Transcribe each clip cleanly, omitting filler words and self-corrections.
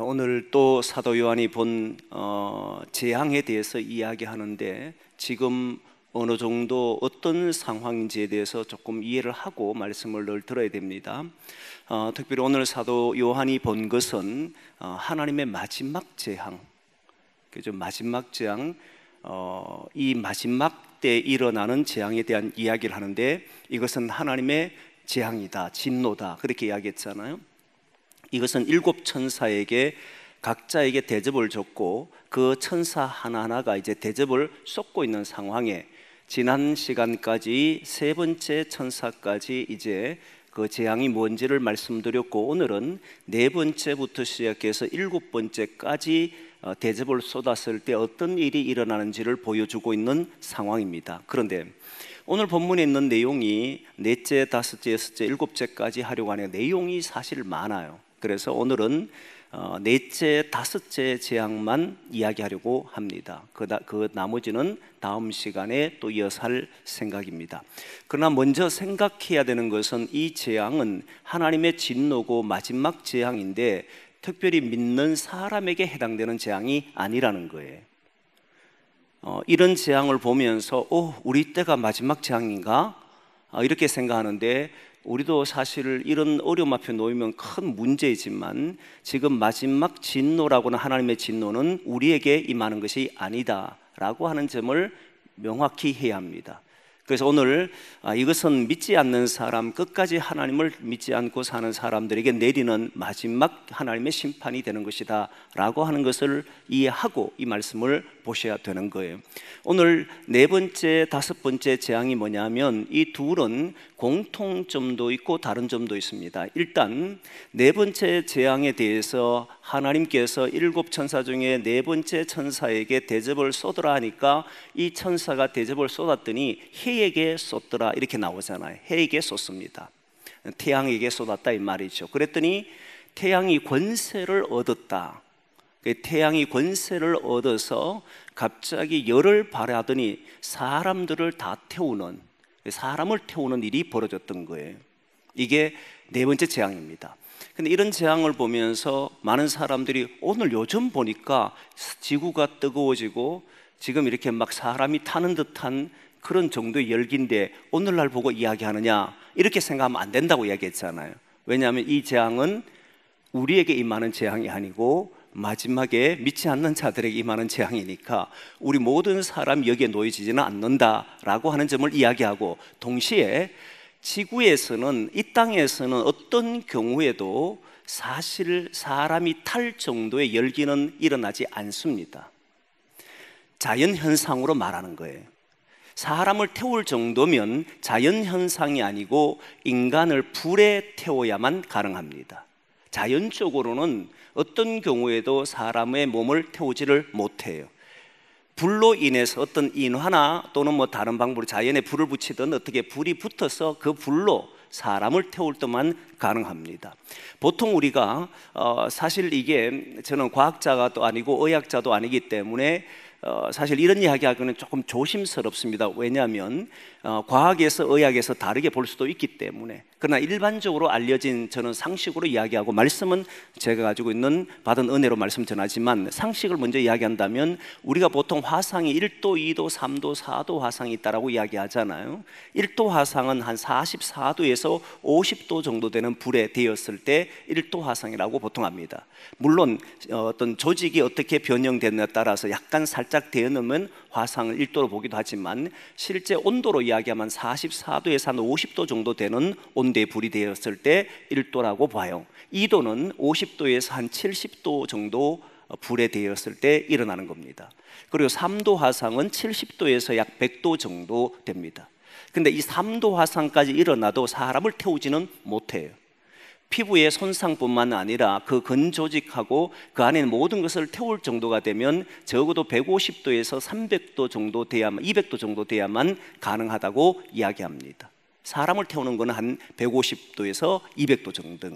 오늘 또 사도 요한이 본 재앙에 대해서 이야기하는데 지금 어느 정도 어떤 상황인지에 대해서 조금 이해를 하고 말씀을 늘 들어야 됩니다. 특별히 오늘 사도 요한이 본 것은 하나님의 마지막 재앙, 그죠? 마지막 재앙, 이 마지막 때 일어나는 재앙에 대한 이야기를 하는데 이것은 하나님의 재앙이다, 진노다, 그렇게 이야기했잖아요. 이것은 7 천사에게 각자에게 대접을 줬고 그 천사 하나하나가 이제 대접을 쏟고 있는 상황에 지난 시간까지 3번째 천사까지 이제 그 재앙이 뭔지를 말씀드렸고, 오늘은 4번째부터 시작해서 7번째까지 대접을 쏟았을 때 어떤 일이 일어나는지를 보여주고 있는 상황입니다. 그런데 오늘 본문에 있는 내용이 4째, 5째, 6째, 7째까지 하려고 하는 내용이 사실 많아요. 그래서 오늘은 4째, 5째 재앙만 이야기하려고 합니다. 그 나머지는 다음 시간에 또 이어서 할 생각입니다. 그러나 먼저 생각해야 되는 것은 이 재앙은 하나님의 진노고 마지막 재앙인데 특별히 믿는 사람에게 해당되는 재앙이 아니라는 거예요. 이런 재앙을 보면서 우리 때가 마지막 재앙인가? 이렇게 생각하는데, 우리도 사실 이런 어려움 앞에 놓이면 큰 문제이지만 지금 마지막 진노라고는, 하나님의 진노는 우리에게 임하는 것이 아니다라고 하는 점을 명확히 해야 합니다. 그래서 오늘 이것은 믿지 않는 사람, 끝까지 하나님을 믿지 않고 사는 사람들에게 내리는 마지막 하나님의 심판이 되는 것이다 라고 하는 것을 이해하고 이 말씀을 보셔야 되는 거예요. 오늘 4번째, 5번째 재앙이 뭐냐면 이 둘은 공통점도 있고 다른 점도 있습니다. 일단 4번째 재앙에 대해서 하나님께서 7 천사 중에 4번째 천사에게 대접을 쏟으라 하니까 이 천사가 대접을 쏟았더니 해에게 쏟더라 이렇게 나오잖아요. 해에게 쏟습니다. 태양에게 쏟았다 이 말이죠. 그랬더니 태양이 권세를 얻었다. 태양이 권세를 얻어서 갑자기 열을 발하더니 사람들을 다 태우는, 사람을 태우는 일이 벌어졌던 거예요. 이게 4번째 재앙입니다. 근데 이런 재앙을 보면서 많은 사람들이 오늘 요즘 보니까 지구가 뜨거워지고 지금 이렇게 막 사람이 타는 듯한 그런 정도의 열기인데 오늘날 보고 이야기하느냐, 이렇게 생각하면 안 된다고 이야기했잖아요. 왜냐하면 이 재앙은 우리에게 임하는 재앙이 아니고 마지막에 믿지 않는 자들에게 임하는 재앙이니까 우리 모든 사람이 여기에 놓여지지는 않는다라고 하는 점을 이야기하고, 동시에 지구에서는, 이 땅에서는 어떤 경우에도 사실 사람이 탈 정도의 열기는 일어나지 않습니다. 자연현상으로 말하는 거예요. 사람을 태울 정도면 자연현상이 아니고 인간을 불에 태워야만 가능합니다. 자연적으로는 어떤 경우에도 사람의 몸을 태우지를 못해요. 불로 인해서 어떤 인화나 또는 다른 방법으로 자연에 불을 붙이든 어떻게 불이 붙어서 그 불로 사람을 태울 때만 가능합니다. 보통 우리가 사실 이게, 저는 과학자가 또 아니고 의학자도 아니기 때문에 사실 이런 이야기하기는 조금 조심스럽습니다. 왜냐하면 과학에서 의학에서 다르게 볼 수도 있기 때문에. 그러나 일반적으로 알려진 저는 상식으로 이야기하고, 말씀은 제가 가지고 있는 받은 은혜로 말씀 전하지만, 상식을 먼저 이야기한다면 우리가 보통 화상이 1도, 2도, 3도, 4도 화상이 있다라고 이야기하잖아요. 1도 화상은 한 44도에서 50도 정도 되는 불에 데였을 때 1도 화상이라고 보통 합니다. 물론 어떤 조직이 어떻게 변형되느냐에 따라서 약간 살짝 데어놓으면 화상을 1도로 보기도 하지만, 실제 온도로 이야기하면 44도에서 한 50도 정도 되는 온도의 불이 되었을 때 1도라고 봐요. 2도는 50도에서 한 70도 정도 불에 되었을 때 일어나는 겁니다. 그리고 3도 화상은 70도에서 약 100도 정도 됩니다. 근데 이 3도 화상까지 일어나도 사람을 태우지는 못해요. 피부의 손상뿐만 아니라 그 근조직하고 그 안에 모든 것을 태울 정도가 되면 적어도 150도에서 300도 정도 돼야만, 200도 정도 돼야만 가능하다고 이야기합니다. 사람을 태우는 것은 한 150도에서 200도 정도.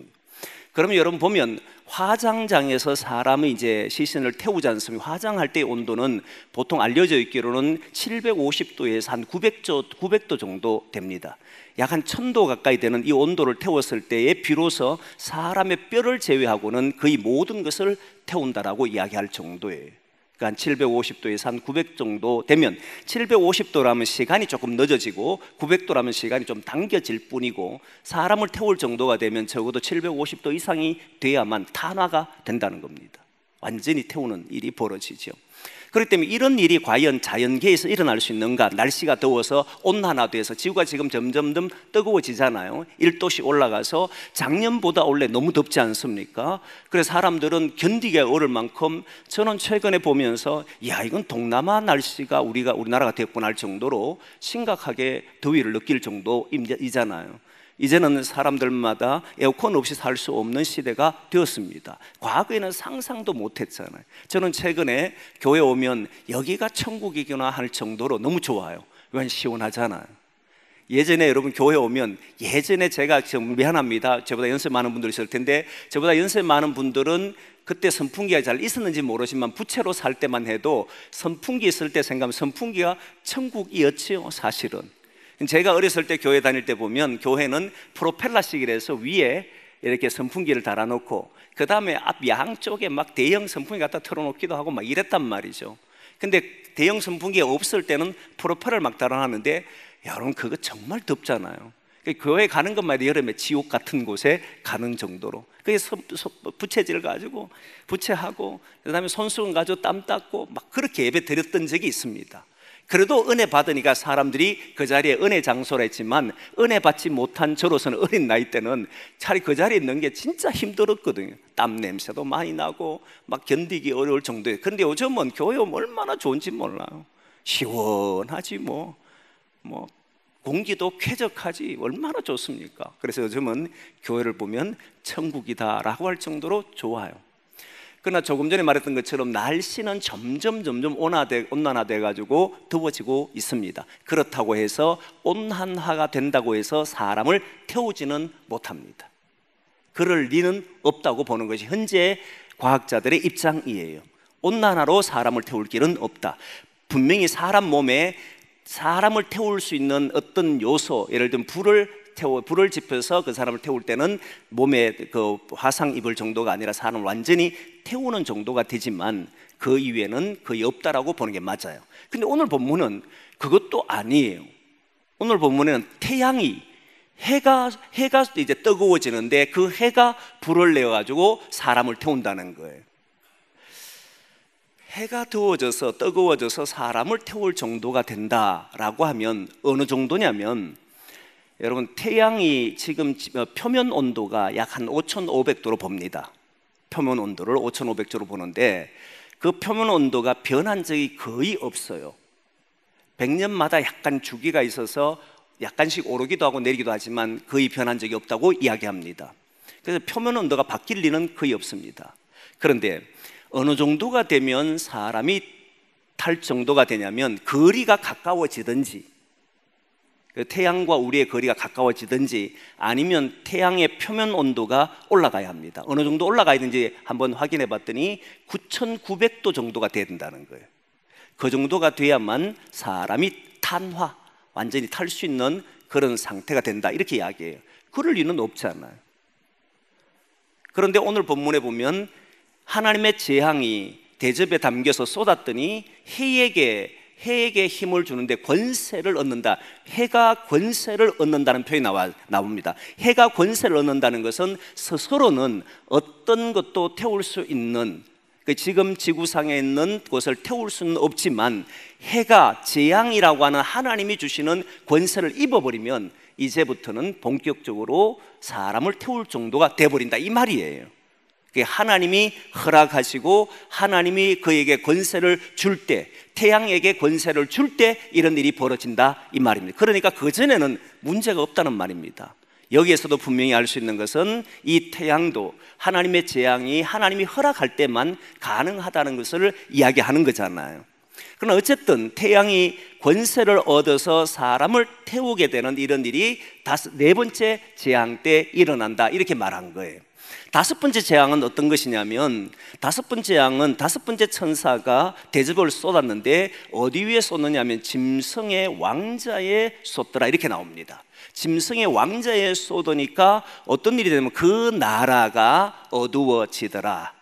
그러면 여러분 보면 화장장에서 사람이 이제 시신을 태우지 않습니까? 화장할 때의 온도는 보통 알려져 있기로는 750도에서 한 900도 정도 됩니다. 약 한 1000도 가까이 되는 이 온도를 태웠을 때에 비로소 사람의 뼈를 제외하고는 거의 모든 것을 태운다라고 이야기할 정도예요. 그러니까 한 750도에서 한 900 정도 되면, 750도라면 시간이 조금 늦어지고 900도라면 시간이 좀 당겨질 뿐이고, 사람을 태울 정도가 되면 적어도 750도 이상이 돼야만 탄화가 된다는 겁니다. 완전히 태우는 일이 벌어지죠. 그렇기 때문에 이런 일이 과연 자연계에서 일어날 수 있는가? 날씨가 더워서 온난화돼서 지구가 지금 점점 뜨거워지잖아요. 1도씩 올라가서 작년보다 원래 너무 덥지 않습니까? 그래서 사람들은 견디기 어려울 만큼, 저는 최근에 보면서 야, 이건 동남아 날씨가 우리나라가 됐구나 할 정도로 심각하게 더위를 느낄 정도이잖아요. 이제는 사람들마다 에어컨 없이 살 수 없는 시대가 되었습니다. 과거에는 상상도 못했잖아요. 저는 최근에 교회 오면 여기가 천국이구나 할 정도로 너무 좋아요. 왜냐하면 시원하잖아요. 예전에 여러분 교회 오면, 예전에 제가 좀 미안합니다, 저보다 연세 많은 분들이 있을 텐데, 저보다 연세 많은 분들은 그때 선풍기가 잘 있었는지 모르지만 부채로 살 때만 해도 선풍기 있을 때 생각하면 선풍기가 천국이었지요. 사실은 제가 어렸을 때 교회 다닐 때 보면, 교회는 프로펠러식이라서 위에 이렇게 선풍기를 달아놓고 그 다음에 앞 양쪽에 막 대형 선풍기 갖다 틀어놓기도 하고 막 이랬단 말이죠. 근데 대형 선풍기가 없을 때는 프로펠러를 막 달아놨는데, 여러분 그거 정말 덥잖아요. 교회 가는 것만 해도 여름에 지옥 같은 곳에 가는 정도로, 그래서 부채질 가지고 부채하고 그 다음에 손수건 가지고 땀 닦고 막 그렇게 예배 드렸던 적이 있습니다. 그래도 은혜 받으니까 사람들이 그 자리에 은혜 장소라 했지만, 은혜 받지 못한 저로서는 어린 나이 때는 차라리 그 자리에 있는 게 진짜 힘들었거든요. 땀 냄새도 많이 나고 막 견디기 어려울 정도예요. 그런데 요즘은 교회 오면 얼마나 좋은지 몰라요. 시원하지 뭐 공기도 쾌적하지 얼마나 좋습니까? 그래서 요즘은 교회를 보면 천국이다라고 할 정도로 좋아요. 그러나 조금 전에 말했던 것처럼 날씨는 점점 온난화돼 가지고 더워지고 있습니다. 그렇다고 해서 온난화가 된다고 해서 사람을 태우지는 못합니다. 그럴 리는 없다고 보는 것이 현재 과학자들의 입장이에요. 온난화로 사람을 태울 길은 없다. 분명히 사람 몸에 사람을 태울 수 있는 어떤 요소, 예를 들면 불을 지펴서 그 사람을 태울 때는 몸에 그 화상 입을 정도가 아니라 사람을 완전히 태우는 정도가 되지만, 그 이외에는 거의 없다라고 보는 게 맞아요. 근데 오늘 본문은 그것도 아니에요. 오늘 본문에는 해가 이제 뜨거워지는데 그 해가 불을 내어가지고 사람을 태운다는 거예요. 해가 더워져서 뜨거워져서 사람을 태울 정도가 된다라고 하면 어느 정도냐면, 여러분 태양이 지금 표면 온도가 약 한 5,500도로 봅니다. 표면 온도를 5,500도로 보는데, 그 표면 온도가 변한 적이 거의 없어요. 100년마다 약간 주기가 있어서 약간씩 오르기도 하고 내리기도 하지만 거의 변한 적이 없다고 이야기합니다. 그래서 표면 온도가 바뀔 리는 거의 없습니다. 그런데 어느 정도가 되면 사람이 탈 정도가 되냐면, 거리가 가까워지든지, 태양과 우리의 거리가 가까워지든지, 아니면 태양의 표면 온도가 올라가야 합니다. 어느 정도 올라가야 되는지 한번 확인해 봤더니 9,900도 정도가 돼야 된다는 거예요. 그 정도가 돼야만 사람이 완전히 탈 수 있는 그런 상태가 된다, 이렇게 이야기해요. 그럴 리는 없잖아요. 그런데 오늘 본문에 보면 하나님의 재앙이 대접에 담겨서 쏟았더니 해에게 힘을 주는데 권세를 얻는다. 해가 권세를 얻는다는 표현이 나옵니다. 해가 권세를 얻는다는 것은 스스로는 어떤 것도 태울 수 있는, 지금 지구상에 있는 것을 태울 수는 없지만, 해가 재앙이라고 하는 하나님이 주시는 권세를 입어버리면 이제부터는 본격적으로 사람을 태울 정도가 돼버린다, 이 말이에요. 하나님이 허락하시고 하나님이 그에게 권세를 줄 때, 태양에게 권세를 줄 때 이런 일이 벌어진다, 이 말입니다. 그러니까 그전에는 문제가 없다는 말입니다. 여기에서도 분명히 알 수 있는 것은 이 태양도 하나님의 재앙이 하나님이 허락할 때만 가능하다는 것을 이야기하는 거잖아요. 그러나 어쨌든 태양이 권세를 얻어서 사람을 태우게 되는 이런 일이 네 번째 재앙 때 일어난다, 이렇게 말한 거예요. 다섯 번째 재앙은 어떤 것이냐면, 다섯 번째 재앙은 다섯 번째 천사가 대접을 쏟았는데 어디 위에 쏟느냐면 짐승의 왕자에 쏟더라, 이렇게 나옵니다. 짐승의 왕자에 쏟으니까 어떤 일이 되냐면 그 나라가 어두워지더라.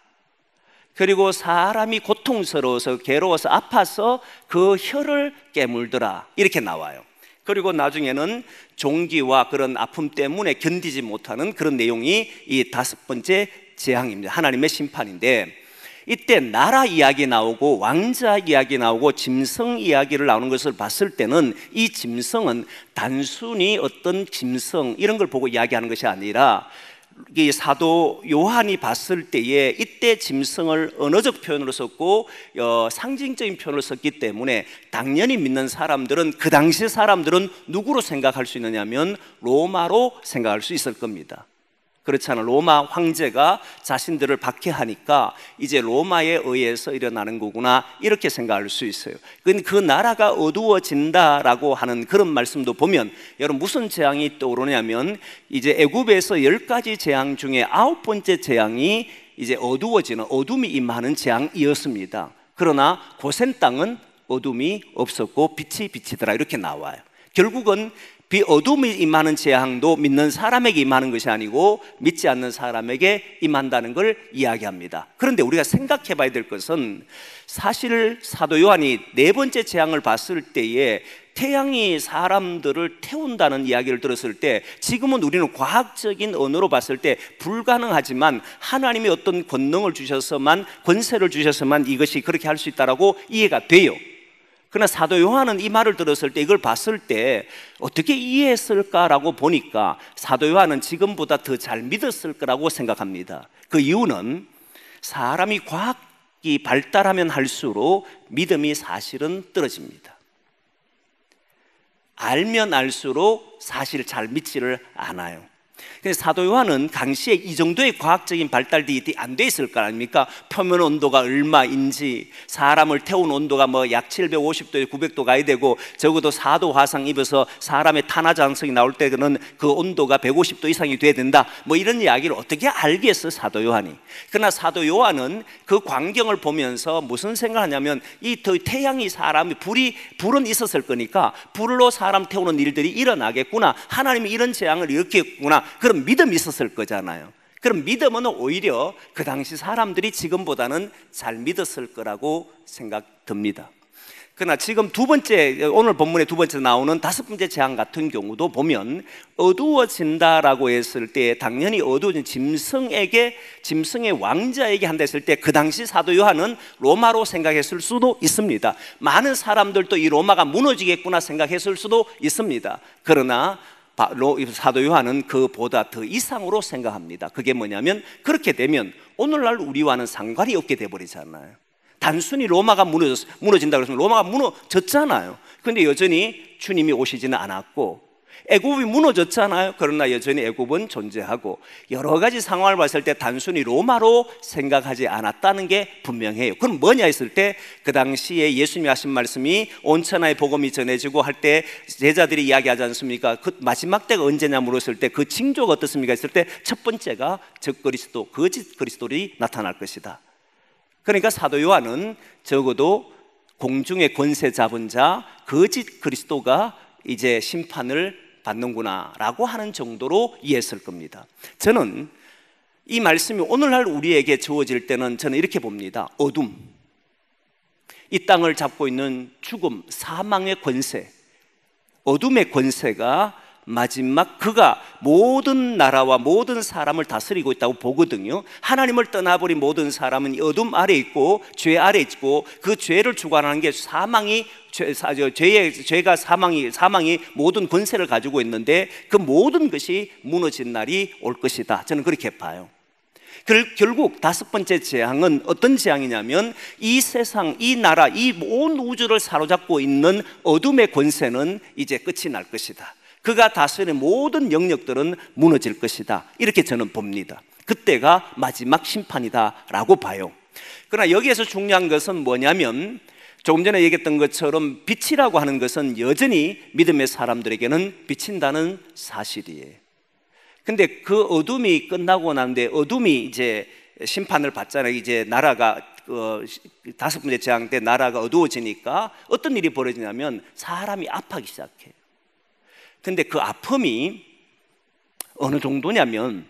그리고 사람이 고통스러워서 괴로워서 아파서 그 혀를 깨물더라, 이렇게 나와요. 그리고 나중에는 종기와 그런 아픔 때문에 견디지 못하는 그런 내용이 이 다섯 번째 재앙입니다. 하나님의 심판인데, 이때 나라 이야기 나오고 왕자 이야기 나오고 짐승 이야기를 나오는 것을 봤을 때는 이 짐승은 단순히 어떤 짐승 이런 걸 보고 이야기하는 것이 아니라, 이 사도 요한이 봤을 때에 이때 짐승을 언어적 표현으로 썼고 상징적인 표현을 썼기 때문에 당연히 믿는 사람들은, 그 당시 사람들은 누구로 생각할 수 있느냐면 로마로 생각할 수 있을 겁니다. 그렇잖아요. 로마 황제가 자신들을 박해하니까 이제 로마에 의해서 일어나는 거구나, 이렇게 생각할 수 있어요. 그 나라가 어두워진다라고 하는 그런 말씀도 보면, 여러분 무슨 재앙이 떠오르냐면 이제 애굽에서 10가지 재앙 중에 9번째 재앙이 이제 어두워지는, 어둠이 임하는 재앙이었습니다. 그러나 고센 땅은 어둠이 없었고 빛이 비치더라, 이렇게 나와요. 결국은 어둠이 임하는 재앙도 믿는 사람에게 임하는 것이 아니고 믿지 않는 사람에게 임한다는 걸 이야기합니다. 그런데 우리가 생각해 봐야 될 것은, 사실 사도 요한이 네 번째 재앙을 봤을 때에 태양이 사람들을 태운다는 이야기를 들었을 때, 지금은 우리는 과학적인 언어로 봤을 때 불가능하지만 하나님이 어떤 권능을 주셔서만, 권세를 주셔서만 이것이 그렇게 할 수 있다라고 이해가 돼요. 그러나 사도 요한은 이 말을 들었을 때, 이걸 봤을 때 어떻게 이해했을까라고 보니까 사도 요한은 지금보다 더 잘 믿었을 거라고 생각합니다. 그 이유는 사람이 과학이 발달하면 할수록 믿음이 사실은 떨어집니다. 알면 알수록 사실 잘 믿지를 않아요. 그래서 사도 요한은 당시에 이 정도의 과학적인 발달이 안 돼 있을 거 아닙니까? 표면 온도가 얼마인지, 사람을 태운 온도가 약 750도에 900도 가야 되고, 적어도 4도 화상 입어서 사람의 탄화장성이 나올 때는 그 온도가 150도 이상이 돼야 된다, 이런 이야기를 어떻게 알겠어, 사도 요한이. 그러나 사도 요한은 그 광경을 보면서 무슨 생각을 하냐면, 이 태양이 사람이, 불은 있었을 거니까 불로 사람 태우는 일들이 일어나겠구나, 하나님이 이런 재앙을 일으켰구나, 그런 믿음이 있었을 거잖아요. 그럼 믿음은 오히려 그 당시 사람들이 지금보다는 잘 믿었을 거라고 생각됩니다. 그러나 지금 두 번째, 오늘 본문의 두 번째 나오는 다섯 번째 재앙 같은 경우도 보면, 어두워진다라고 했을 때 당연히 어두워진 짐승의 왕자에게 한다 했을 때 그 당시 사도 요한은 로마로 생각했을 수도 있습니다. 많은 사람들도 이 로마가 무너지겠구나 생각했을 수도 있습니다. 그러나 사도 요한은 그보다 더 이상으로 생각합니다. 그게 뭐냐면, 그렇게 되면 오늘날 우리와는 상관이 없게 돼버리잖아요. 단순히 로마가 무너진다고 해서 로마가 무너졌잖아요. 그런데 여전히 주님이 오시지는 않았고, 애굽이 무너졌잖아요. 그러나 여전히 애굽은 존재하고, 여러 가지 상황을 봤을 때 단순히 로마로 생각하지 않았다는 게 분명해요. 그럼 뭐냐 했을 때, 그 당시에 예수님이 하신 말씀이 온 천하의 복음이 전해지고 할 때 제자들이 이야기하지 않습니까? 그 마지막 때가 언제냐 물었을 때 그 징조가 어떻습니까 했을 때, 첫 번째가 적그리스도, 거짓 그리스도들이 나타날 것이다. 그러니까 사도 요한은 적어도 공중의 권세 잡은 자, 거짓 그리스도가 이제 심판을 받는구나 라고 하는 정도로 이해했을 겁니다. 저는 이 말씀이 오늘날 우리에게 주어질 때는 저는 이렇게 봅니다. 어둠, 이 땅을 잡고 있는 죽음, 사망의 권세, 어둠의 권세가 마지막 그가 모든 나라와 모든 사람을 다스리고 있다고 보거든요. 하나님을 떠나버린 모든 사람은 어둠 아래 있고 죄 아래 있고, 그 죄를 주관하는 게 죄가 사망이 모든 권세를 가지고 있는데, 그 모든 것이 무너진 날이 올 것이다. 저는 그렇게 봐요. 결국 다섯 번째 재앙은 어떤 재앙이냐면, 이 세상, 이 나라, 이 온 우주를 사로잡고 있는 어둠의 권세는 이제 끝이 날 것이다. 그가 다스리는 모든 영역들은 무너질 것이다, 이렇게 저는 봅니다. 그때가 마지막 심판이다 라고 봐요. 그러나 여기에서 중요한 것은 뭐냐면, 조금 전에 얘기했던 것처럼 빛이라고 하는 것은 여전히 믿음의 사람들에게는 비친다는 사실이에요. 근데 그 어둠이 끝나고 난데 어둠이 이제 심판을 받잖아요. 이제 나라가 다섯 번째 재앙 때 나라가 어두워지니까 어떤 일이 벌어지냐면 사람이 아파하기 시작해요. 근데 그 아픔이 어느 정도냐면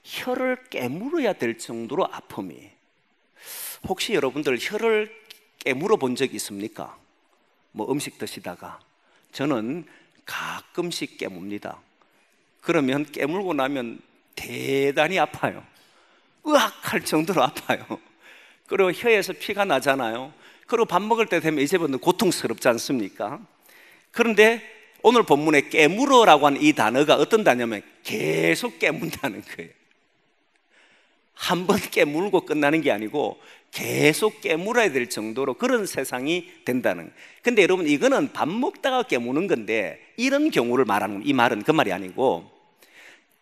혀를 깨물어야 될 정도로 아픔이에요. 혹시 여러분들 혀를 깨물어 본 적 있습니까? 뭐 음식 드시다가. 저는 가끔씩 깨뭅니다. 그러면 깨물고 나면 대단히 아파요. 으악 할 정도로 아파요. 그리고 혀에서 피가 나잖아요. 그리고 밥 먹을 때 되면 이제부터는 고통스럽지 않습니까? 그런데 오늘 본문에 깨물어라고 하는 이 단어가 어떤 단어냐면 계속 깨문다는 거예요. 한 번 깨물고 끝나는 게 아니고 계속 깨물어야 될 정도로 그런 세상이 된다는 거예요. 근데 여러분 이거는 밥 먹다가 깨무는 건데 이런 경우를 말하는 거예요. 이 말은 그 말이 아니고,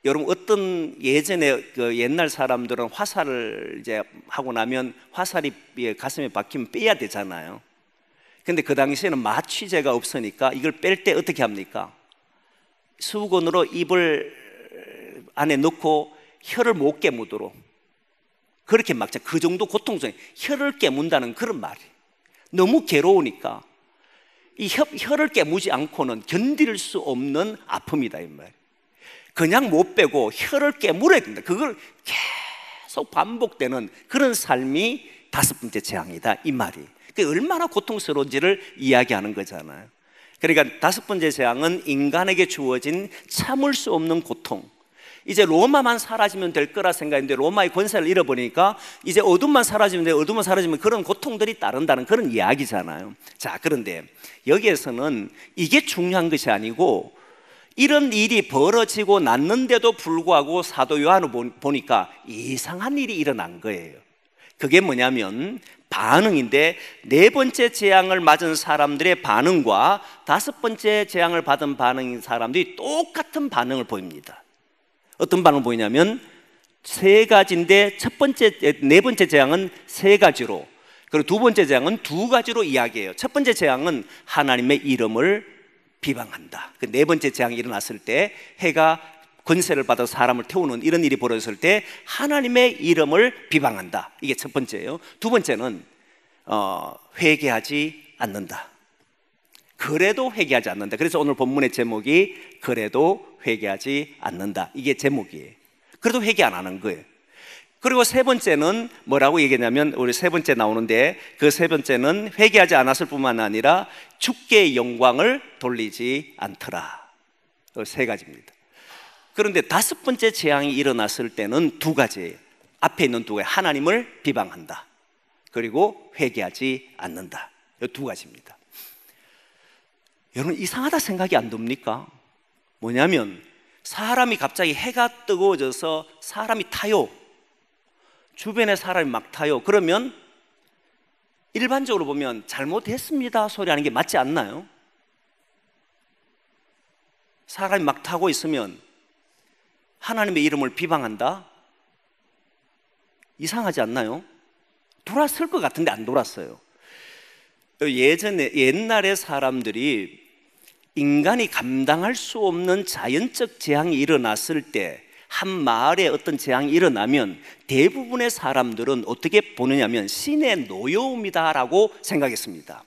여러분 어떤 예전에 그 옛날 사람들은 화살을 이제 하고 나면 화살이 가슴에 박히면 빼야 되잖아요. 근데 그 당시에는 마취제가 없으니까 이걸 뺄 때 어떻게 합니까? 수건으로 입을 안에 넣고 혀를 못 깨무도록 그렇게 막자. 그 정도 고통스러워. 혀를 깨문다는 그런 말이에요. 너무 괴로우니까 이 혀를 깨무지 않고는 견딜 수 없는 아픔이다 이 말이에요. 그냥 못 빼고 혀를 깨물어야 된다. 그걸 계속 반복되는 그런 삶이 다섯 번째 재앙이다 이 말이. 그게 얼마나 고통스러운지를 이야기하는 거잖아요. 그러니까 다섯 번째 재앙은 인간에게 주어진 참을 수 없는 고통. 이제 로마만 사라지면 될 거라 생각했는데 로마의 권세를 잃어버리니까 이제 어둠만 사라지면 돼. 어둠만 사라지면 그런 고통들이 따른다는 그런 이야기잖아요. 자, 그런데 여기에서는 이게 중요한 것이 아니고 이런 일이 벌어지고 났는데도 불구하고 사도 요한을 보니까 이상한 일이 일어난 거예요. 그게 뭐냐면 반응인데, 네 번째 재앙을 맞은 사람들의 반응과 다섯 번째 재앙을 받은 반응인 사람들이 똑같은 반응을 보입니다. 어떤 반응을 보이냐면 세 가지인데 네 번째 재앙은 세 가지로, 그리고 두 번째 재앙은 두 가지로 이야기해요. 첫 번째 재앙은 하나님의 이름을 비방한다. 그 네 번째 재앙이 일어났을 때 해가 권세를 받아 사람을 태우는 이런 일이 벌어졌을 때 하나님의 이름을 비방한다. 이게 첫 번째예요. 두 번째는 회개하지 않는다. 그래도 회개하지 않는다. 그래서 오늘 본문의 제목이 그래도 회개하지 않는다. 이게 제목이에요. 그래도 회개 안 하는 거예요. 그리고 세 번째는 뭐라고 얘기했냐면, 우리 세 번째 나오는데 그 세 번째는 회개하지 않았을 뿐만 아니라 주께 영광을 돌리지 않더라. 세 가지입니다. 그런데 다섯 번째 재앙이 일어났을 때는 두 가지예요. 앞에 있는 두 가지, 하나님을 비방한다, 그리고 회개하지 않는다. 이 두 가지입니다. 여러분 이상하다 생각이 안 듭니까? 뭐냐면 사람이 갑자기 해가 뜨거워져서 사람이 타요. 주변에 사람이 막 타요. 그러면 일반적으로 보면 잘못했습니다 소리 하는 게 맞지 않나요? 사람이 막 타고 있으면 하나님의 이름을 비방한다? 이상하지 않나요? 돌았을 것 같은데 안 돌았어요. 옛날에 사람들이 인간이 감당할 수 없는 자연적 재앙이 일어났을 때, 한 마을에 어떤 재앙이 일어나면 대부분의 사람들은 어떻게 보느냐면 신의 노여움이다라고 생각했습니다.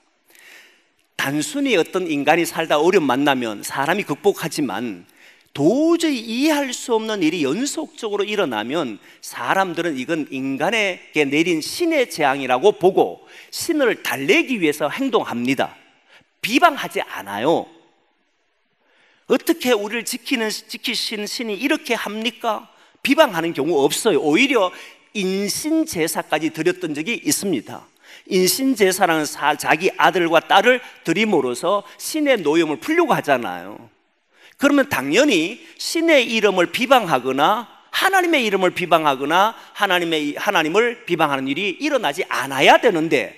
단순히 어떤 인간이 살다 어려움 만나면 사람이 극복하지만 도저히 이해할 수 없는 일이 연속적으로 일어나면 사람들은 이건 인간에게 내린 신의 재앙이라고 보고 신을 달래기 위해서 행동합니다. 비방하지 않아요. 어떻게 우리를 지키시는 신이 이렇게 합니까? 비방하는 경우 없어요. 오히려 인신제사까지 드렸던 적이 있습니다. 인신제사라는 자기 아들과 딸을 드림으로써 신의 노염을 풀려고 하잖아요. 그러면 당연히 신의 이름을 비방하거나 하나님의 이름을 비방하거나 하나님을 비방하는 일이 일어나지 않아야 되는데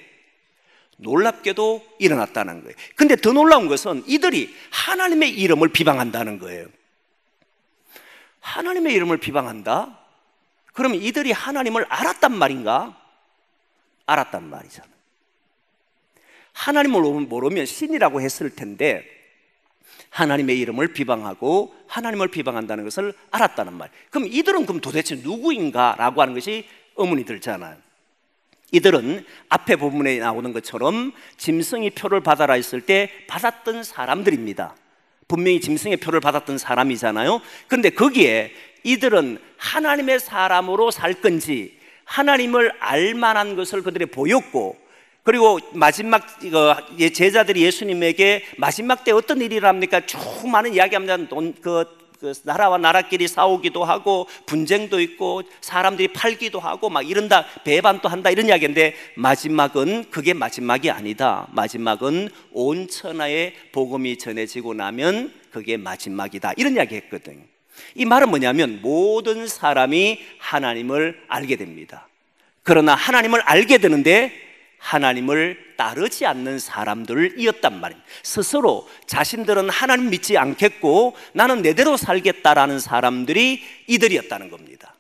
놀랍게도 일어났다는 거예요. 근데 더 놀라운 것은 이들이 하나님의 이름을 비방한다는 거예요. 하나님의 이름을 비방한다? 그러면 이들이 하나님을 알았단 말인가? 알았단 말이잖아요. 하나님을 모르면 신이라고 했을 텐데 하나님의 이름을 비방하고 하나님을 비방한다는 것을 알았다는 말. 그럼 이들은 도대체 누구인가라고 하는 것이 의문이 들잖아요. 이들은 앞에 부분에 나오는 것처럼 짐승의 표를 받아라 했을 때 받았던 사람들입니다. 분명히 짐승의 표를 받았던 사람이잖아요. 그런데 거기에 이들은 하나님의 사람으로 살 건지 하나님을 알만한 것을 그들이 보였고, 그리고 마지막 제자들이 예수님에게 마지막 때 어떤 일이 일어납니까? 쭉 많은 이야기합니다. 나라와 나라끼리 싸우기도 하고 분쟁도 있고 사람들이 팔기도 하고 막 이런다, 배반도 한다, 이런 이야기인데 마지막은 그게 마지막이 아니다. 마지막은 온 천하에 복음이 전해지고 나면 그게 마지막이다, 이런 이야기 했거든요. 이 말은 뭐냐면 모든 사람이 하나님을 알게 됩니다. 그러나 하나님을 알게 되는데 하나님을 따르지 않는 사람들이었단 말입니다. 스스로 자신들은 하나님 믿지 않겠고 나는 내대로 살겠다라는 사람들이 이들이었다는 겁니다.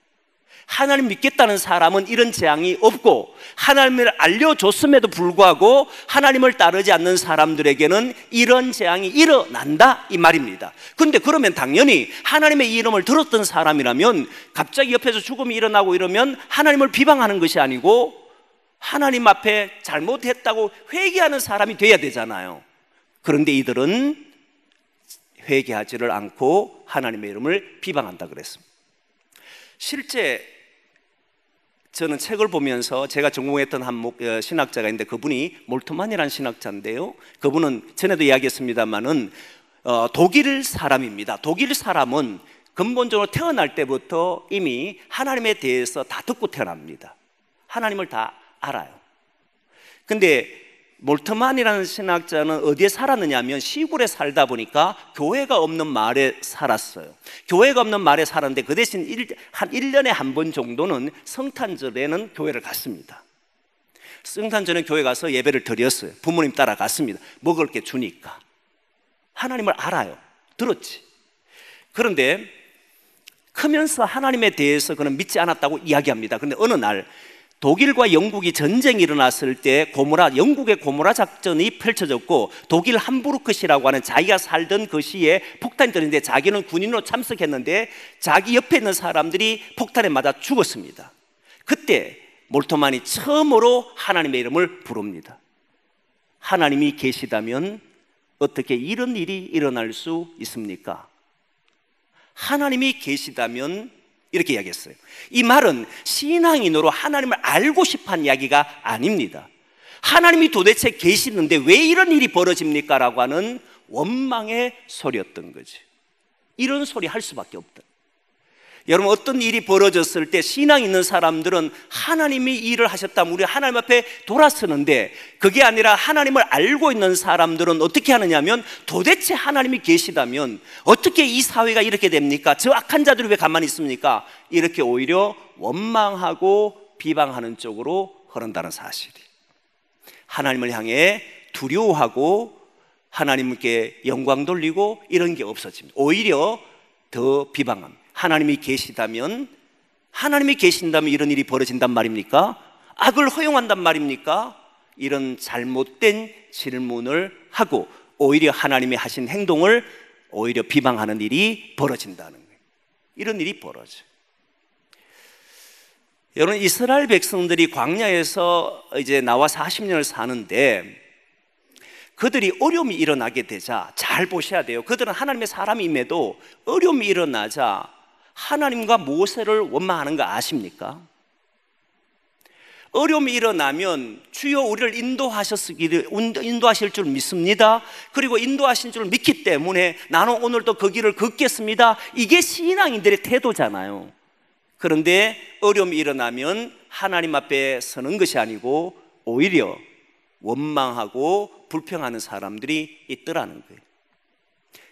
하나님 믿겠다는 사람은 이런 재앙이 없고, 하나님을 알려줬음에도 불구하고 하나님을 따르지 않는 사람들에게는 이런 재앙이 일어난다, 이 말입니다. 그런데 그러면 당연히 하나님의 이름을 들었던 사람이라면 갑자기 옆에서 죽음이 일어나고 이러면 하나님을 비방하는 것이 아니고 하나님 앞에 잘못했다고 회개하는 사람이 돼야 되잖아요. 그런데 이들은 회개하지를 않고 하나님의 이름을 비방한다 그랬습니다. 실제 저는 책을 보면서 제가 전공했던 한 신학자가 있는데 그분이 몰트만이라는 신학자인데요, 그분은 전에도 이야기했습니다마는 독일 사람입니다. 독일 사람은 근본적으로 태어날 때부터 이미 하나님에 대해서 다 듣고 태어납니다. 하나님을 다 알아요. 근데 몰트만이라는 신학자는 어디에 살았느냐 하면 시골에 살다 보니까 교회가 없는 마을에 살았어요. 교회가 없는 마을에 살았는데 그 대신 한 1년에 한 번 정도는 성탄절에는 교회를 갔습니다. 성탄절에 교회 가서 예배를 드렸어요. 부모님 따라 갔습니다. 먹을 게 주니까. 하나님을 알아요. 들었지. 그런데 크면서 하나님에 대해서 그는 믿지 않았다고 이야기합니다. 그런데 어느 날 독일과 영국이 전쟁이 일어났을 때 영국의 고모라 작전이 펼쳐졌고, 독일 함부르크시라고 하는 자기가 살던 그 시에 폭탄이 떨어졌는데 자기는 군인으로 참석했는데 자기 옆에 있는 사람들이 폭탄에 맞아 죽었습니다. 그때 몰트만이 처음으로 하나님의 이름을 부릅니다. 하나님이 계시다면 어떻게 이런 일이 일어날 수 있습니까? 하나님이 계시다면, 이렇게 이야기했어요. 이 말은 신앙인으로 하나님을 알고 싶어하는 이야기가 아닙니다. 하나님이 도대체 계시는데 왜 이런 일이 벌어집니까? 라고 하는 원망의 소리였던 거지. 이런 소리 할 수밖에 없다. 여러분, 어떤 일이 벌어졌을 때 신앙 있는 사람들은 하나님이 일을 하셨다면 우리 하나님 앞에 돌아서는데, 그게 아니라 하나님을 알고 있는 사람들은 어떻게 하느냐면 도대체 하나님이 계시다면 어떻게 이 사회가 이렇게 됩니까? 저 악한 자들이 왜 가만히 있습니까? 이렇게 오히려 원망하고 비방하는 쪽으로 흐른다는 사실이, 하나님을 향해 두려워하고 하나님께 영광 돌리고 이런 게 없어집니다. 오히려 더 비방합니다. 하나님이 계신다면 이런 일이 벌어진단 말입니까? 악을 허용한단 말입니까? 이런 잘못된 질문을 하고 오히려 하나님이 하신 행동을 오히려 비방하는 일이 벌어진다는 거예요. 이런 일이 벌어져요. 여러분, 이스라엘 백성들이 광야에서 이제 나와 40년을 사는데 그들이 어려움이 일어나게 되자, 잘 보셔야 돼요. 그들은 하나님의 사람임에도 어려움이 일어나자 하나님과 모세를 원망하는 거 아십니까? 어려움이 일어나면 주여 우리를 인도하실 줄 믿습니다. 그리고 인도하신 줄 믿기 때문에 나는 오늘도 그 길을 걷겠습니다. 이게 신앙인들의 태도잖아요. 그런데 어려움이 일어나면 하나님 앞에 서는 것이 아니고 오히려 원망하고 불평하는 사람들이 있더라는 거예요.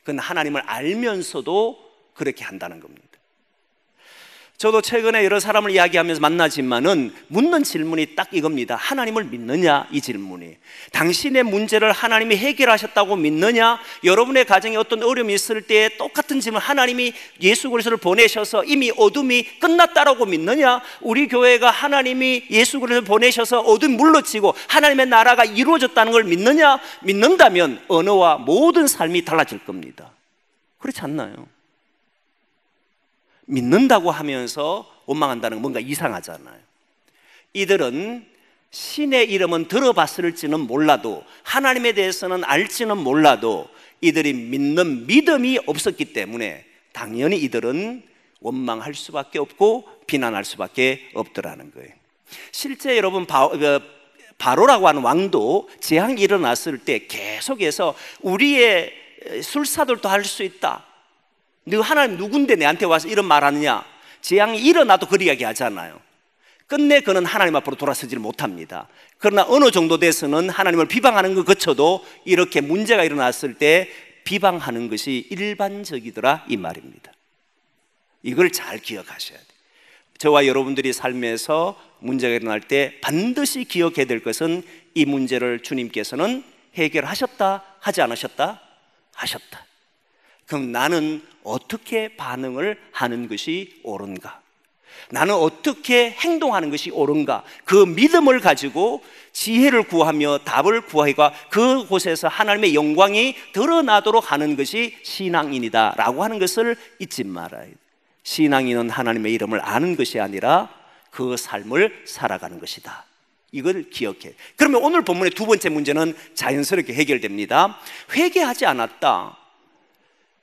그건 하나님을 알면서도 그렇게 한다는 겁니다. 저도 최근에 여러 사람을 이야기하면서 만나지만은 묻는 질문이 딱 이겁니다. 하나님을 믿느냐? 이 질문이. 당신의 문제를 하나님이 해결하셨다고 믿느냐? 여러분의 가정에 어떤 어려움이 있을 때 똑같은 질문, 하나님이 예수 그리스도를 보내셔서 이미 어둠이 끝났다라고 믿느냐? 우리 교회가 하나님이 예수 그리스도를 보내셔서 어둠이 물러치고 하나님의 나라가 이루어졌다는 걸 믿느냐? 믿는다면 언어와 모든 삶이 달라질 겁니다. 그렇지 않나요? 믿는다고 하면서 원망한다는 건 뭔가 이상하잖아요. 이들은 신의 이름은 들어봤을지는 몰라도, 하나님에 대해서는 알지는 몰라도 이들이 믿는 믿음이 없었기 때문에 당연히 이들은 원망할 수밖에 없고 비난할 수밖에 없더라는 거예요. 실제 여러분 바로라고 하는 왕도 재앙이 일어났을 때 계속해서 우리의 술사들도 할 수 있다, 너 하나님 누군데 내한테 와서 이런 말 하느냐, 재앙이 일어나도 그 이야기 하잖아요. 끝내 그는 하나님 앞으로 돌아서지를 못합니다. 그러나 어느 정도 돼서는 하나님을 비방하는 것 그쳐도 이렇게 문제가 일어났을 때 비방하는 것이 일반적이더라, 이 말입니다. 이걸 잘 기억하셔야 돼요. 저와 여러분들이 삶에서 문제가 일어날 때 반드시 기억해야 될 것은 이 문제를 주님께서는 해결하셨다, 하지 않으셨다? 하셨다. 그럼 나는 어떻게 반응을 하는 것이 옳은가? 나는 어떻게 행동하는 것이 옳은가? 그 믿음을 가지고 지혜를 구하며 답을 구하기가 그곳에서 하나님의 영광이 드러나도록 하는 것이 신앙인이다 라고 하는 것을 잊지 말아야 돼. 신앙인은 하나님의 이름을 아는 것이 아니라 그 삶을 살아가는 것이다. 이걸 기억해. 그러면 오늘 본문의 두 번째 문제는 자연스럽게 해결됩니다. 회개하지 않았다.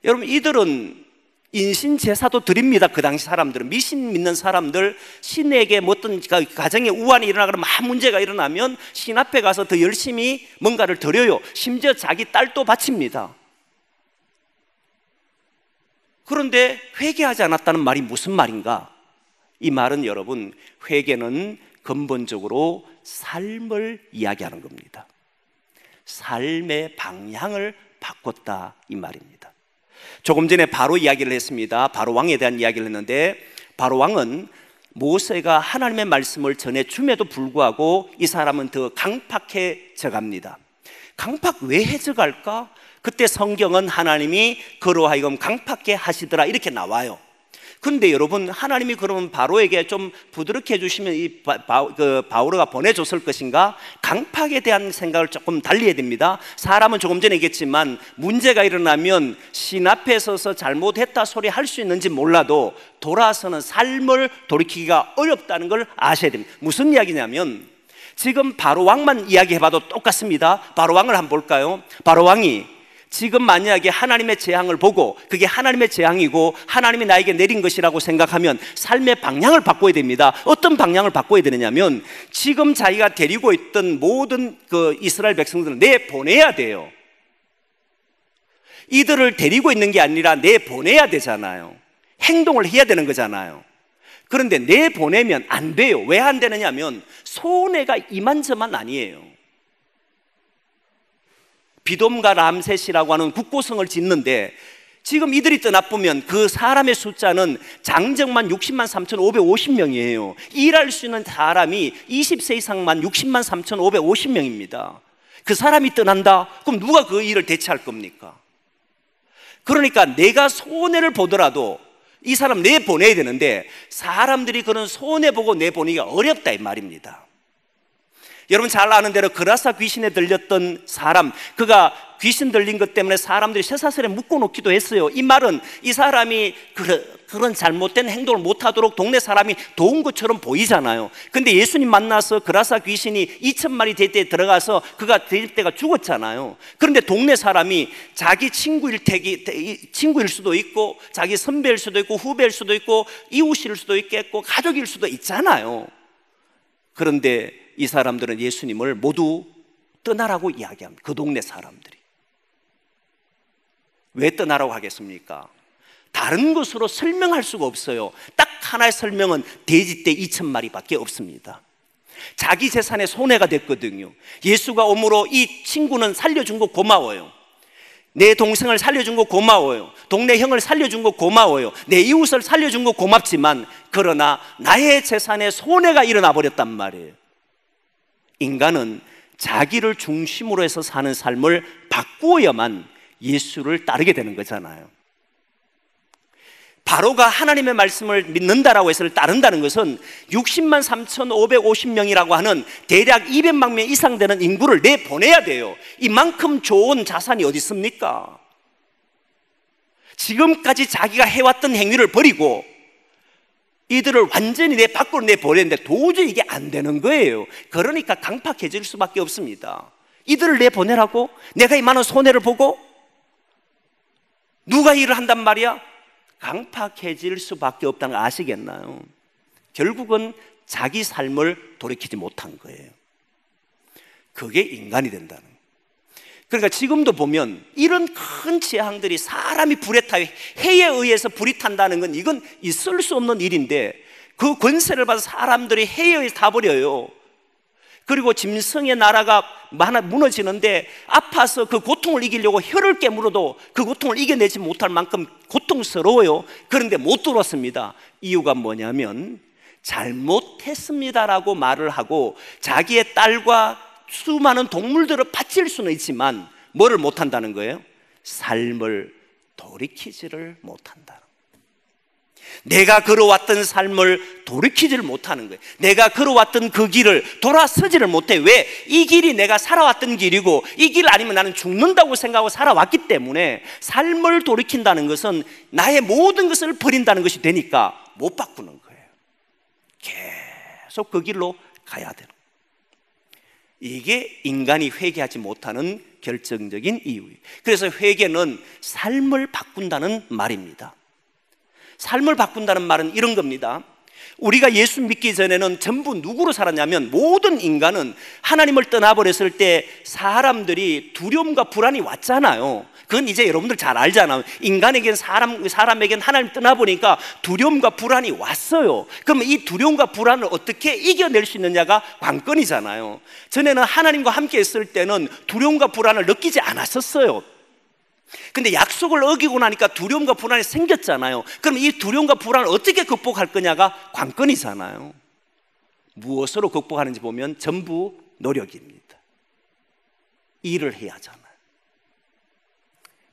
여러분, 이들은 인신제사도 드립니다. 그 당시 사람들은, 미신 믿는 사람들, 신에게 어떤 가정에 우환이 일어나거나 막 문제가 일어나면 신 앞에 가서 더 열심히 뭔가를 드려요. 심지어 자기 딸도 바칩니다. 그런데 회개하지 않았다는 말이 무슨 말인가? 이 말은 여러분, 회개는 근본적으로 삶을 이야기하는 겁니다. 삶의 방향을 바꿨다, 이 말입니다. 조금 전에 바로 이야기를 했습니다. 바로 왕에 대한 이야기를 했는데, 바로 왕은 모세가 하나님의 말씀을 전해줌에도 불구하고 이 사람은 더 강팍해져 갑니다. 강팍 왜 해져갈까? 그때 성경은 하나님이 그로 하여금 강팍해 하시더라 이렇게 나와요. 그런데 여러분, 하나님이 그러면 바로에게 좀 부드럽게 해주시면 이 바오르가 보내줬을 것인가? 강팍에 대한 생각을 조금 달리 해야 됩니다. 사람은 조금 전에 얘기했지만 문제가 일어나면 신 앞에 서서 잘못했다 소리 할 수 있는지 몰라도 돌아서는 삶을 돌이키기가 어렵다는 걸 아셔야 됩니다. 무슨 이야기냐면 지금 바로 왕만 이야기해봐도 똑같습니다. 바로 왕을 한번 볼까요? 바로 왕이 지금 만약에 하나님의 재앙을 보고 그게 하나님의 재앙이고 하나님이 나에게 내린 것이라고 생각하면 삶의 방향을 바꿔야 됩니다. 어떤 방향을 바꿔야 되느냐면 지금 자기가 데리고 있던 모든 그 이스라엘 백성들을 내보내야 돼요. 이들을 데리고 있는 게 아니라 내보내야 되잖아요. 행동을 해야 되는 거잖아요. 그런데 내보내면 안 돼요. 왜 안 되느냐면 손해가 이만저만 아니에요. 비돔과 람셋이라고 하는 국고성을 짓는데 지금 이들이 떠나보면 그 사람의 숫자는 장정만 60만 3,550명이에요. 일할 수 있는 사람이 20세 이상만 60만 3,550명입니다. 그 사람이 떠난다? 그럼 누가 그 일을 대체할 겁니까? 그러니까 내가 손해를 보더라도 이 사람 내보내야 되는데 사람들이 그런 손해보고 내보내기가 어렵다 이 말입니다. 여러분 잘 아는 대로 그라사 귀신에 들렸던 사람, 그가 귀신 들린 것 때문에 사람들이 쇠사슬에 묶어놓기도 했어요. 이 말은 이 사람이 그런 잘못된 행동을 못하도록 동네 사람이 도운 것처럼 보이잖아요. 근데 예수님 만나서 그라사 귀신이 2,000마리 될 때 들어가서 그가 될 때가 죽었잖아요. 그런데 동네 사람이 자기 친구일 수도 있고 자기 선배일 수도 있고 후배일 수도 있고 이웃일 수도 있겠고 가족일 수도 있잖아요. 그런데 이 사람들은 예수님을 모두 떠나라고 이야기합니다. 그 동네 사람들이. 왜 떠나라고 하겠습니까? 다른 것으로 설명할 수가 없어요. 딱 하나의 설명은 돼지떼 2,000마리밖에 없습니다. 자기 재산에 손해가 됐거든요. 예수가 오므로 이 친구는 살려준 거 고마워요. 내 동생을 살려준 거 고마워요. 동네 형을 살려준 거 고마워요. 내 이웃을 살려준 거 고맙지만 그러나 나의 재산에 손해가 일어나 버렸단 말이에요. 인간은 자기를 중심으로 해서 사는 삶을 바꾸어야만 예수를 따르게 되는 거잖아요. 바로가 하나님의 말씀을 믿는다라고 해서 따른다는 것은 60만 3,550명이라고 하는 대략 200만 명 이상 되는 인구를 내보내야 돼요. 이만큼 좋은 자산이 어디 있습니까? 지금까지 자기가 해왔던 행위를 버리고 이들을 완전히 내 밖으로 내보내는데 도저히 이게 안 되는 거예요. 그러니까 강팍해질 수밖에 없습니다. 이들을 내보내라고? 내가 이만한 손해를 보고? 누가 일을 한단 말이야? 강팍해질 수밖에 없다는 거 아시겠나요? 결국은 자기 삶을 돌이키지 못한 거예요. 그게 인간이 된다는 거예요. 그러니까 지금도 보면 이런 큰 재앙들이 사람이 불에 타요. 해에 의해서 불이 탄다는 건 이건 있을 수 없는 일인데 그 권세를 받아 사람들이 해에 의해서 타버려요. 그리고 짐승의 나라가 무너지는데 아파서 그 고통을 이기려고 혀를 깨물어도 그 고통을 이겨내지 못할 만큼 고통스러워요. 그런데 못 들었습니다. 이유가 뭐냐면 잘못했습니다라고 말을 하고 자기의 딸과 수많은 동물들을 바칠 수는 있지만 뭐를 못한다는 거예요? 삶을 돌이키지를 못한다는 거예요. 내가 걸어왔던 삶을 돌이키지를 못하는 거예요. 내가 걸어왔던 그 길을 돌아서지를 못해. 왜? 이 길이 내가 살아왔던 길이고 이 길 아니면 나는 죽는다고 생각하고 살아왔기 때문에 삶을 돌이킨다는 것은 나의 모든 것을 버린다는 것이 되니까 못 바꾸는 거예요. 계속 그 길로 가야 되는 거예요. 이게 인간이 회개하지 못하는 결정적인 이유예요. 그래서 회개는 삶을 바꾼다는 말입니다. 삶을 바꾼다는 말은 이런 겁니다. 우리가 예수 믿기 전에는 전부 누구로 살았냐면 모든 인간은 하나님을 떠나버렸을 때 사람들이 두려움과 불안이 왔잖아요. 그건 이제 여러분들 잘 알잖아요. 인간에겐 사람에겐 하나님 떠나보니까 두려움과 불안이 왔어요. 그러면 이 두려움과 불안을 어떻게 이겨낼 수 있느냐가 관건이잖아요. 전에는 하나님과 함께 있을 때는 두려움과 불안을 느끼지 않았었어요. 근데 약속을 어기고 나니까 두려움과 불안이 생겼잖아요. 그럼 이 두려움과 불안을 어떻게 극복할 거냐가 관건이잖아요. 무엇으로 극복하는지 보면 전부 노력입니다. 일을 해야 하잖아요.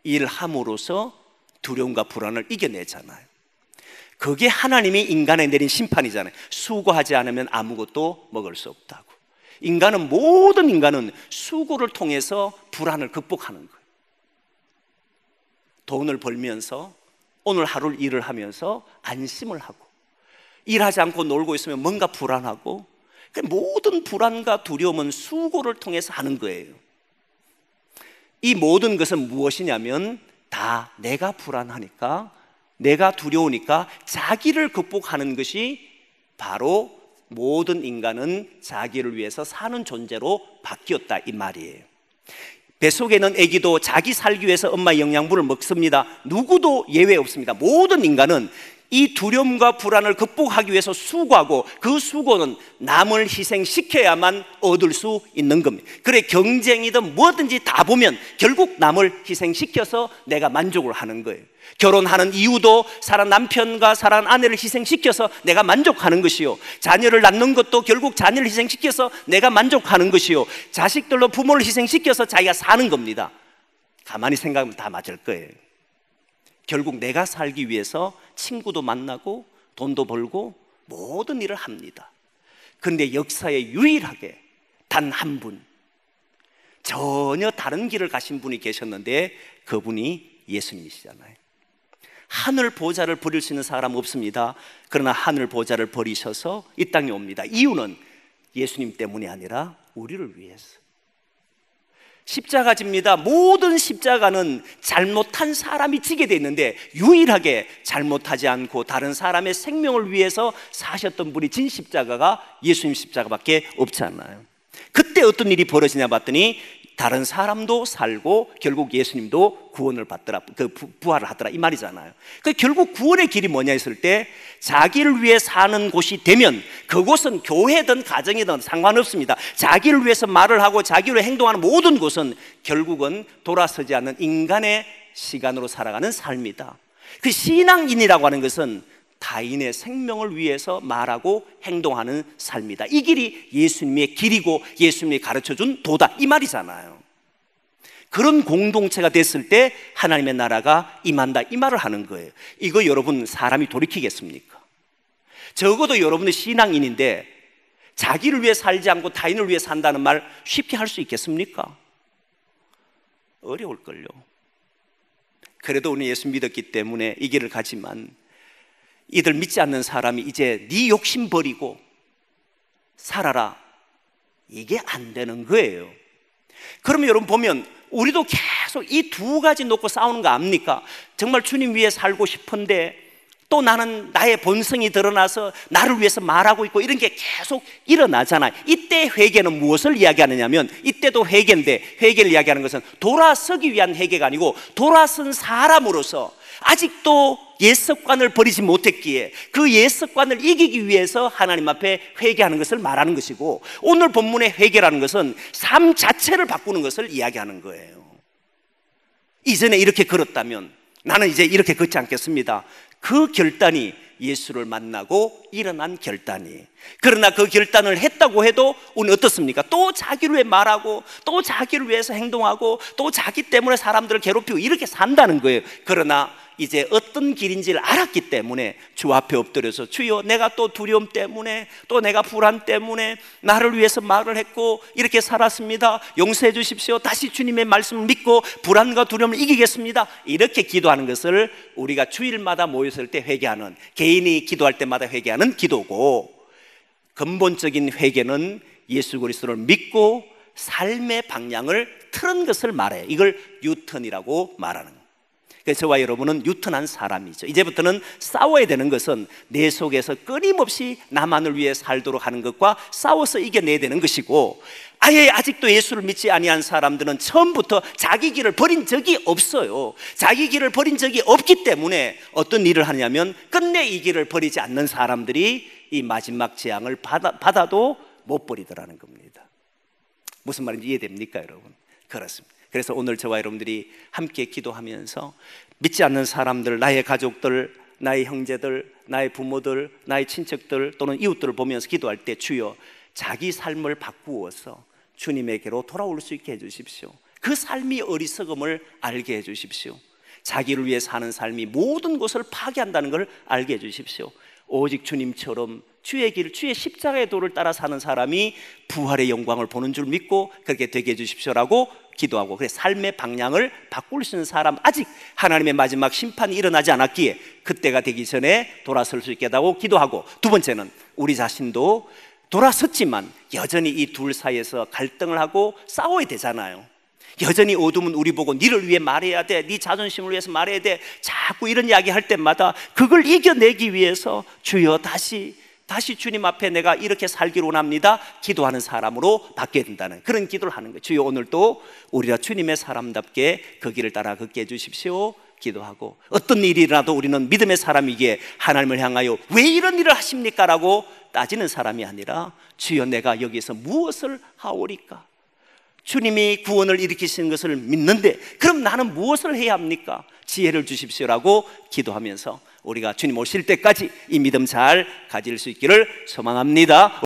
일함으로써 두려움과 불안을 이겨내잖아요. 그게 하나님이 인간에 내린 심판이잖아요. 수고하지 않으면 아무것도 먹을 수 없다고. 모든 인간은 수고를 통해서 불안을 극복하는 거예요. 돈을 벌면서 오늘 하루를 일을 하면서 안심을 하고 일하지 않고 놀고 있으면 뭔가 불안하고 모든 불안과 두려움은 수고를 통해서 하는 거예요. 이 모든 것은 무엇이냐면 다 내가 불안하니까 내가 두려우니까 자기를 극복하는 것이 바로 모든 인간은 자기를 위해서 사는 존재로 바뀌었다 이 말이에요. 뱃속에는 아기도 자기 살기 위해서 엄마의 영양분을 먹습니다. 누구도 예외 없습니다. 모든 인간은 이 두려움과 불안을 극복하기 위해서 수고하고 그 수고는 남을 희생시켜야만 얻을 수 있는 겁니다. 그래 경쟁이든 뭐든지 다 보면 결국 남을 희생시켜서 내가 만족을 하는 거예요. 결혼하는 이유도 사랑 남편과 사랑 아내를 희생시켜서 내가 만족하는 것이요, 자녀를 낳는 것도 결국 자녀를 희생시켜서 내가 만족하는 것이요, 자식들로 부모를 희생시켜서 자기가 사는 겁니다. 가만히 생각하면 다 맞을 거예요. 결국 내가 살기 위해서 친구도 만나고 돈도 벌고 모든 일을 합니다. 그런데 역사에 유일하게 단 한 분, 전혀 다른 길을 가신 분이 계셨는데 그분이 예수님이시잖아요. 하늘 보좌를 버릴 수 있는 사람 없습니다. 그러나 하늘 보좌를 버리셔서 이 땅에 옵니다. 이유는 예수님 때문이 아니라 우리를 위해서. 십자가 집니다. 모든 십자가는 잘못한 사람이 지게 돼 있는데 유일하게 잘못하지 않고 다른 사람의 생명을 위해서 사셨던 분이 진 십자가가 예수님 십자가밖에 없잖아요. 그때 어떤 일이 벌어지냐 봤더니 다른 사람도 살고 결국 예수님도 구원을 받더라, 부활을 하더라, 이 말이잖아요. 결국 구원의 길이 뭐냐 했을 때, 자기를 위해 사는 곳이 되면 그곳은 교회든 가정이든 상관없습니다. 자기를 위해서 말을 하고 자기를 위해 행동하는 모든 곳은 결국은 돌아서지 않는 인간의 시간으로 살아가는 삶이다. 그 신앙인이라고 하는 것은 타인의 생명을 위해서 말하고 행동하는 삶이다. 이 길이 예수님의 길이고 예수님이 가르쳐준 도다, 이 말이잖아요. 그런 공동체가 됐을 때 하나님의 나라가 임한다, 이 말을 하는 거예요. 이거 여러분 사람이 돌이키겠습니까? 적어도 여러분은 신앙인인데 자기를 위해 살지 않고 타인을 위해 산다는 말 쉽게 할 수 있겠습니까? 어려울걸요. 그래도 우리 예수 믿었기 때문에 이 길을 가지만, 이들 믿지 않는 사람이 이제 네 욕심 버리고 살아라, 이게 안 되는 거예요. 그러면 여러분 보면 우리도 계속 이 두 가지 놓고 싸우는 거 압니까? 정말 주님 위해 살고 싶은데 또 나는 나의 본성이 드러나서 나를 위해서 말하고 있고, 이런 게 계속 일어나잖아요. 이때 회개는 무엇을 이야기하느냐면, 이때도 회개인데, 회개를 이야기하는 것은 돌아서기 위한 회개가 아니고 돌아선 사람으로서 아직도 옛습관을 버리지 못했기에 그 옛습관을 이기기 위해서 하나님 앞에 회개하는 것을 말하는 것이고, 오늘 본문의 회개라는 것은 삶 자체를 바꾸는 것을 이야기하는 거예요. 이전에 이렇게 걸었다면 나는 이제 이렇게 걷지 않겠습니다. 그 결단이 예수를 만나고 일어난 결단이. 그러나 그 결단을 했다고 해도 오늘 어떻습니까? 또 자기를 위해 말하고 또 자기를 위해서 행동하고 또 자기 때문에 사람들을 괴롭히고 이렇게 산다는 거예요. 그러나 이제 어떤 길인지를 알았기 때문에 주 앞에 엎드려서, 주여, 내가 또 두려움 때문에 또 내가 불안 때문에 나를 위해서 말을 했고 이렇게 살았습니다. 용서해 주십시오. 다시 주님의 말씀을 믿고 불안과 두려움을 이기겠습니다. 이렇게 기도하는 것을 우리가 주일마다 모였을 때 회개하는, 개인이 기도할 때마다 회개하는 기도고, 근본적인 회개는 예수 그리스도를 믿고 삶의 방향을 틀은 것을 말해요. 이걸 유턴이라고 말하는 거예요. 그래서 저와 여러분은 유턴한 사람이죠. 이제부터는 싸워야 되는 것은 내 속에서 끊임없이 나만을 위해 살도록 하는 것과 싸워서 이겨내야 되는 것이고, 아예 아직도 예수를 믿지 아니한 사람들은 처음부터 자기 길을 버린 적이 없어요. 자기 길을 버린 적이 없기 때문에 어떤 일을 하냐면, 끝내 이 길을 버리지 않는 사람들이 이 마지막 재앙을 받아도 못 버리더라는 겁니다. 무슨 말인지 이해됩니까, 여러분? 그렇습니다. 그래서 오늘 저와 여러분들이 함께 기도하면서 믿지 않는 사람들, 나의 가족들, 나의 형제들, 나의 부모들, 나의 친척들 또는 이웃들을 보면서 기도할 때, 주여, 자기 삶을 바꾸어서 주님에게로 돌아올 수 있게 해주십시오. 그 삶이 어리석음을 알게 해주십시오. 자기를 위해 사는 삶이 모든 것을 파괴한다는 걸 알게 해주십시오. 오직 주님처럼 주의 길, 주의 십자가의 도를 따라 사는 사람이 부활의 영광을 보는 줄 믿고 그렇게 되게 해주십시오라고 기도하고, 그래서 삶의 방향을 바꿀 수 있는 사람, 아직 하나님의 마지막 심판이 일어나지 않았기에 그때가 되기 전에 돌아설 수 있게 하고 기도하고, 두 번째는 우리 자신도 돌아섰지만 여전히 이 둘 사이에서 갈등을 하고 싸워야 되잖아요. 여전히 어둠은 우리 보고 니를 위해 말해야 돼, 네 자존심을 위해서 말해야 돼, 자꾸 이런 이야기 할 때마다 그걸 이겨내기 위해서 주여 다시 주님 앞에 내가 이렇게 살기를 원합니다 기도하는 사람으로 바뀌어야 된다는 그런 기도를 하는 거예요. 주여, 오늘도 우리가 주님의 사람답게 그 길을 따라 걷게 해주십시오 기도하고, 어떤 일이 일어나도 우리는 믿음의 사람이기에 하나님을 향하여 왜 이런 일을 하십니까? 라고 따지는 사람이 아니라, 주여, 내가 여기서 무엇을 하오리까? 주님이 구원을 일으키시는 것을 믿는데 그럼 나는 무엇을 해야 합니까? 지혜를 주십시오라고 기도하면서 우리가 주님 오실 때까지 이 믿음 잘 가질 수 있기를 소망합니다.